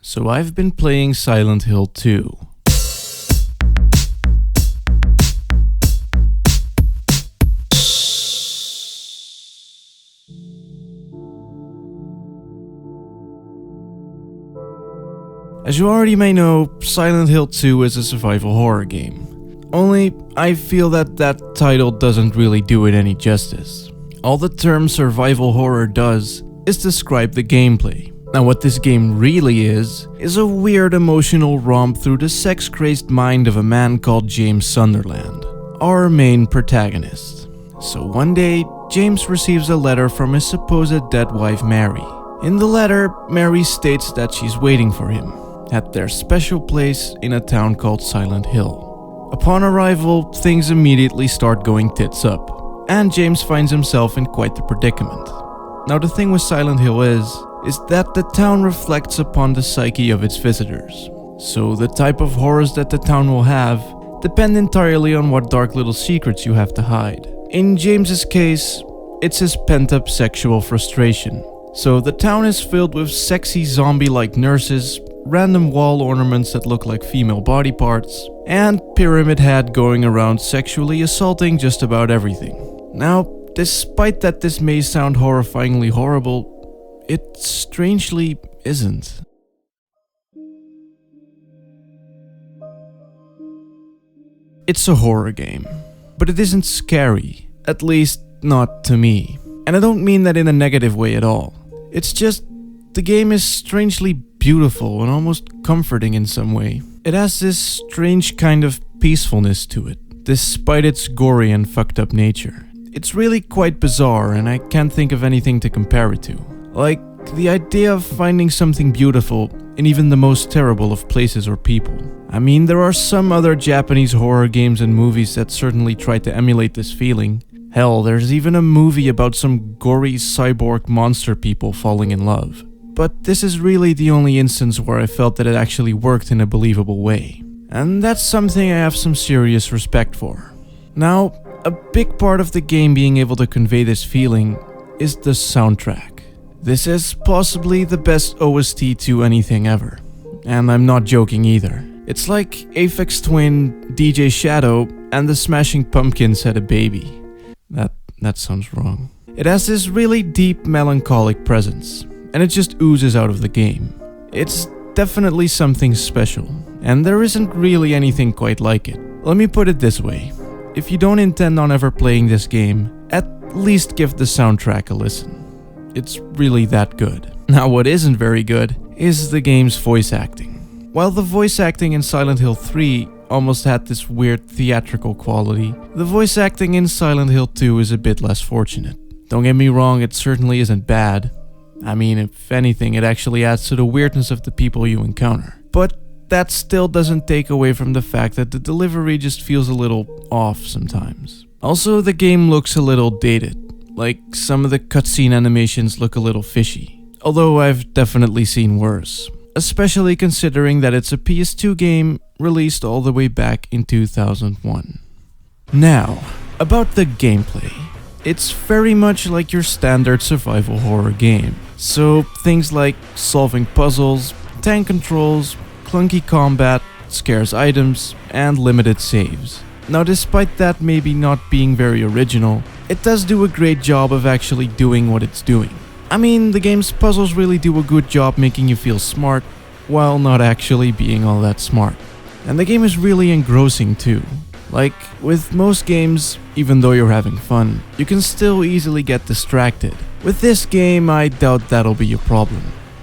So I've been playing Silent Hill 2. As you already may know, Silent Hill 2 is a survival horror game. Only, I feel that that title doesn't really do it any justice. All the term survival horror does is describe the gameplay. Now what this game really is a weird emotional romp through the sex-crazed mind of a man called James Sunderland, our main protagonist. So one day, James receives a letter from his supposed dead wife Mary. In the letter, Mary states that she's waiting for him at their special place in a town called Silent Hill. Upon arrival, things immediately start going tits up, and James finds himself in quite the predicament. Now the thing with Silent Hill is that the town reflects upon the psyche of its visitors. So the type of horrors that the town will have depend entirely on what dark little secrets you have to hide. In James's case, it's his pent-up sexual frustration. So the town is filled with sexy zombie-like nurses, random wall ornaments that look like female body parts, and Pyramid Head going around sexually assaulting just about everything. Now, despite that this may sound horrifyingly horrible, it strangely isn't. It's a horror game, but it isn't scary, at least not to me. And I don't mean that in a negative way at all. It's just, the game is strangely beautiful and almost comforting in some way. It has this strange kind of peacefulness to it, despite its gory and fucked up nature. It's really quite bizarre and I can't think of anything to compare it to. Like, the idea of finding something beautiful in even the most terrible of places or people. I mean, there are some other Japanese horror games and movies that certainly try to emulate this feeling. Hell, there's even a movie about some gory cyborg monster people falling in love. But this is really the only instance where I felt that it actually worked in a believable way. And that's something I have some serious respect for. Now, a big part of the game being able to convey this feeling is the soundtrack. This is possibly the best OST to anything ever. And I'm not joking either. It's like Aphex Twin, DJ Shadow, and the Smashing Pumpkins had a baby. That sounds wrong. It has this really deep melancholic presence, and it just oozes out of the game. It's definitely something special, and there isn't really anything quite like it. Let me put it this way. If you don't intend on ever playing this game, at least give the soundtrack a listen. It's really that good. Now what isn't very good is the game's voice acting. While the voice acting in Silent Hill 3 almost had this weird theatrical quality, the voice acting in Silent Hill 2 is a bit less fortunate. Don't get me wrong, it certainly isn't bad. I mean, if anything, it actually adds to the weirdness of the people you encounter. But that still doesn't take away from the fact that the delivery just feels a little off sometimes. Also, the game looks a little dated. Like, some of the cutscene animations look a little fishy. Although I've definitely seen worse. Especially considering that it's a PS2 game released all the way back in 2001. Now, about the gameplay. It's very much like your standard survival horror game. So, things like solving puzzles, tank controls, clunky combat, scarce items, and limited saves. Now, despite that maybe not being very original, it does do a great job of actually doing what it's doing. I mean, the game's puzzles really do a good job making you feel smart, while not actually being all that smart. And the game is really engrossing too. Like, with most games, even though you're having fun, you can still easily get distracted. With this game, I doubt that'll be a problem.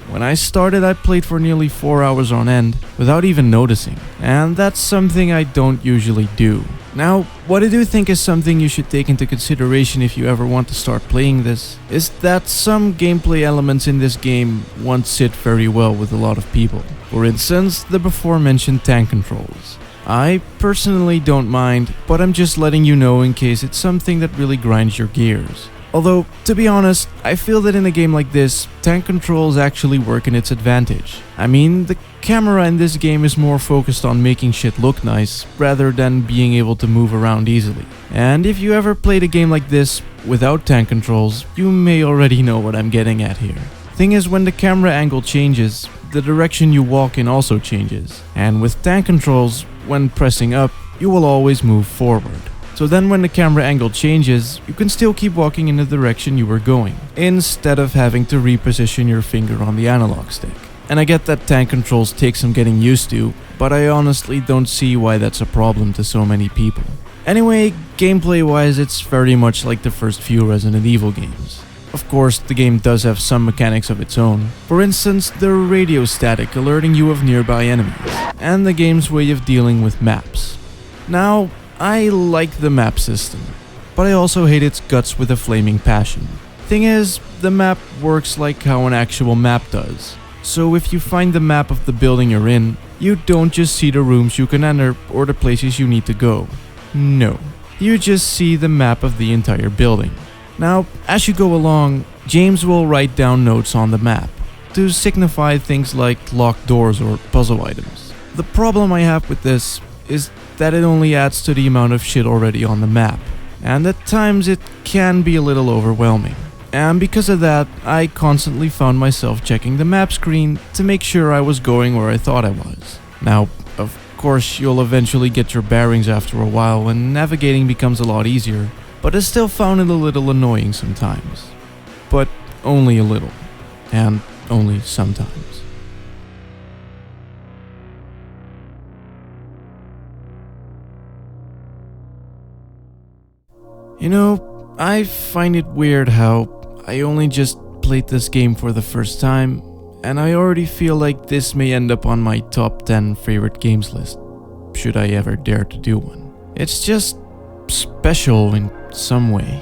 When I started, I played for nearly 4 hours on end, without even noticing. And that's something I don't usually do. Now, what I do think is something you should take into consideration if you ever want to start playing this, is that some gameplay elements in this game won't sit very well with a lot of people. For instance, the before mentioned tank controls. I personally don't mind, but I'm just letting you know in case it's something that really grinds your gears. Although, to be honest, I feel that in a game like this, tank controls actually work in its advantage. I mean, the camera in this game is more focused on making shit look nice, rather than being able to move around easily. And if you ever played a game like this without tank controls, you may already know what I'm getting at here. Thing is, when the camera angle changes, the direction you walk in also changes. And with tank controls, when pressing up, you will always move forward. So then when the camera angle changes, you can still keep walking in the direction you were going, instead of having to reposition your finger on the analog stick. And I get that tank controls take some getting used to, but I honestly don't see why that's a problem to so many people. Anyway, gameplay wise, it's very much like the first few Resident Evil games. Of course, the game does have some mechanics of its own. For instance, the radio static alerting you of nearby enemies, and the game's way of dealing with maps. Now, I like the map system, but I also hate its guts with a flaming passion. Thing is, the map works like how an actual map does. So if you find the map of the building you're in, you don't just see the rooms you can enter or the places you need to go. No, you just see the map of the entire building. Now, as you go along, James will write down notes on the map to signify things like locked doors or puzzle items. The problem I have with this is that it only adds to the amount of shit already on the map, and at times it can be a little overwhelming. And because of that, I constantly found myself checking the map screen to make sure I was going where I thought I was. Now, of course, you'll eventually get your bearings after a while and navigating becomes a lot easier, but I still found it a little annoying sometimes. But only a little, and only sometimes. You know, I find it weird how I only just played this game for the first time, and I already feel like this may end up on my top 10 favorite games list, should I ever dare to do one. It's just special in some way.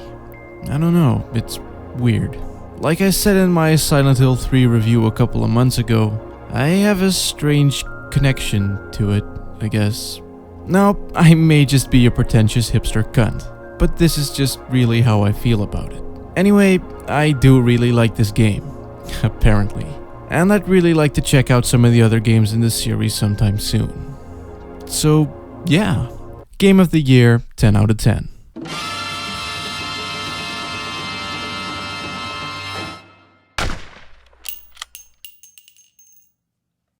I don't know, it's weird. Like I said in my Silent Hill 3 review a couple of months ago, I have a strange connection to it, I guess. Now, I may just be a pretentious hipster cunt, but this is just really how I feel about it. Anyway, I do really like this game, apparently. And I'd really like to check out some of the other games in this series sometime soon. So, yeah. Game of the year, 10 out of 10.